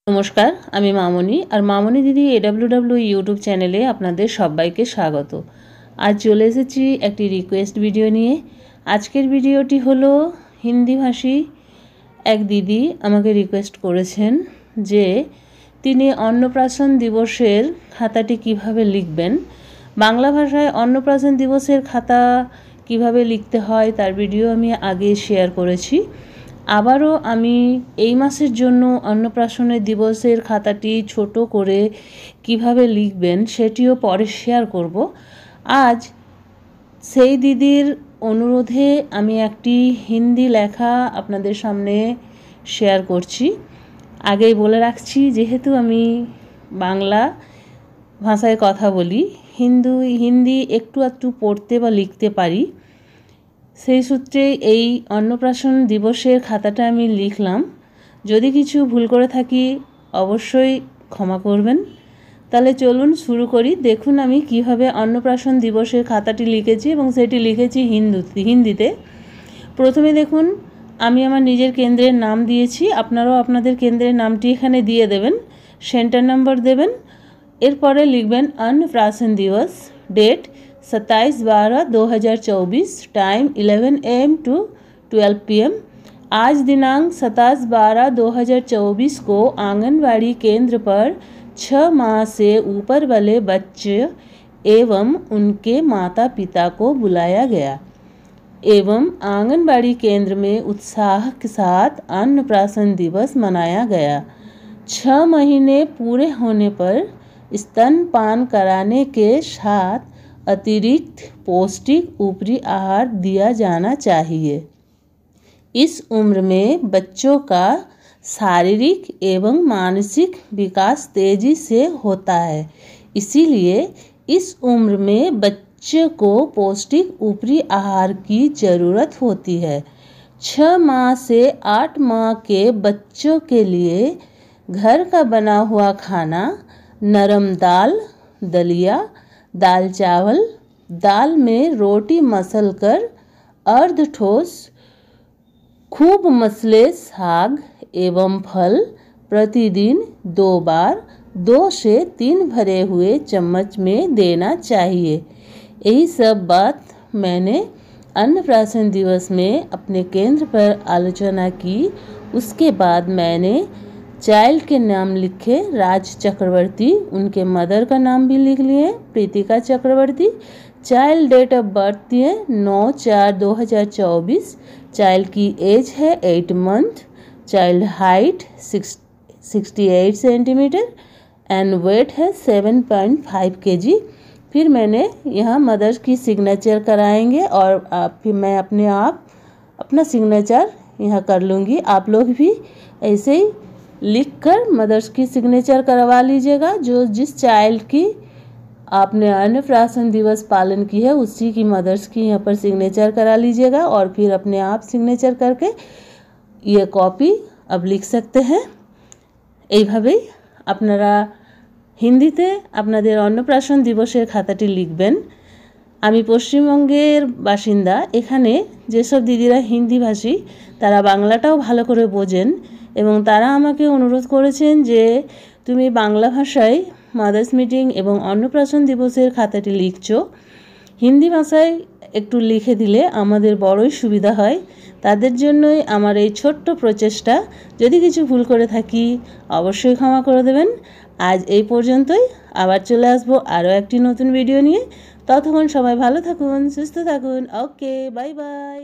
নমস্কার, আমি মামনি আর মামনি দিদি AWW ইউটিউব চ্যানেলে আপনাদের সবাইকে স্বাগত। আজ চলে এসেছি একটি রিকোয়েস্ট ভিডিও নিয়ে। আজকের ভিডিওটি হলো হিন্দিভাষী এক দিদি আমাকে রিকোয়েস্ট করেছেন যে তিনি অন্নপ্রাশন দিবসের খাতাটি কিভাবে লিখবেন। বাংলা ভাষায় অন্নপ্রাশন দিবসের খাতা কিভাবে লিখতে হয় তার ভিডিও আমি আগে শেয়ার করেছি। আবারও আমি এই মাসের জন্য অন্নপ্রাশনের দিবসের খাতাটি ছোট করে কিভাবে লিখবেন সেটিও পরে শেয়ার করব। আজ সেই দিদির অনুরোধে আমি একটি হিন্দি লেখা আপনাদের সামনে শেয়ার করছি। আগেই বলে রাখছি, যেহেতু আমি বাংলা ভাষায় কথা বলি, হিন্দি একটু একটু পড়তে বা লিখতে পারি, সেই সূত্রে এই অন্নপ্রাশন দিবসের খাতাটা আমি লিখলাম। যদি কিছু ভুল করে থাকি অবশ্যই ক্ষমা করবেন। তাহলে চলুন শুরু করি। দেখুন আমি কিভাবে অন্নপ্রাশন দিবসের খাতাটি লিখেছি এবং সেটি লিখেছি হিন্দিতে। প্রথমে দেখুন আমি আমার নিজের কেন্দ্রের নাম দিয়েছি, আপনারাও আপনাদের কেন্দ্রের নামটি এখানে দিয়ে দেবেন, সেন্টার নাম্বার দেবেন। এরপরে লিখবেন অন্নপ্রাশন দিবস, date 27/12/2024, time 11 AM to 12 PM। आज दिनांक 27/12/2024 को आंगनवाड़ी केंद्र पर 6 माह से ऊपर वाले बच्चे एवं उनके माता पिता को बुलाया गया एवं आंगनवाड़ी केंद्र में उत्साह के साथ अन्नप्राशन दिवस मनाया गया। 6 महीने पूरे होने पर स्तनपान कराने के साथ अतिरिक्त पौष्टिक ऊपरी आहार दिया जाना चाहिए। इस उम्र में बच्चों का शारीरिक एवं मानसिक विकास तेजी से होता है, इसीलिए इस उम्र में बच्चे को पौष्टिक ऊपरी आहार की ज़रूरत होती है। 6 माह से 8 माह के बच्चों के लिए घर का बना हुआ खाना, नरम दाल, दलिया, दाल चावल, दाल में रोटी मसल कर अर्ध ठोस खूब मसले साग एवं फल प्रतिदिन 2 बार 2 से 3 भरे हुए चम्मच में देना चाहिए। यही सब बात मैंने अन्नप्राशन दिवस में अपने केंद्र पर आलोचना की। उसके बाद मैंने चाइल्ड के नाम लिखे, राज चक्रवर्ती, उनके मदर का नाम भी लिख लिए Pritika Chakravarti. Child date of birth दिए 9/4/2024। चाइल्ड की एज है 8 month. Child height 68 centimetre and weight है 7.5 kg। फिर मैंने यहाँ मदर्स की सिग्नेचर कराएंगे और फिर मैं अपना सिग्नेचर यहाँ कर लूँगी। आप लोग भी ऐसे ही लिखकर मदर्स की सिग्नेचर करवा लीजिएगा। जो जिस चाइल्ड की आपने अन्नप्राशन दिवस पालन की है उसी की मदर्स की यहाँ पर सिग्नेचर करा लीजिएगा और फिर अपने आप सिग्नेचर करके ये कॉपी अब लिख सकते हैं। এইভাবেই আপনারা হিন্দিতে আপনাদের অন্নপ্রাশন দিবসের খাতাটি লিখবেন। আমি পশ্চিমবঙ্গের বাসিন্দা, এখানে যেসব দিদিরা হিন্দিভাষী তারা বাংলাটাও ভালো করে বোঝেন এবং তারা আমাকে অনুরোধ করেছেন যে তুমি বাংলা ভাষায় মাদার্স মিটিং এবং অন্নপ্রাশন দিবসের খাতাটি লিখছো, হিন্দি ভাষায় একটু লিখে দিলে আমাদের বড়ই সুবিধা হয়। তাদের জন্যই আমার এই ছোট্ট প্রচেষ্টা। যদি কিছু ভুল করে থাকি অবশ্যই ক্ষমা করে দেবেন। আজ এই পর্যন্তই, আবার চলে আসবো আরও একটি নতুন ভিডিও নিয়ে। ততক্ষণ সবাই ভালো থাকুন, সুস্থ থাকুন। ওকে, বাই বাই।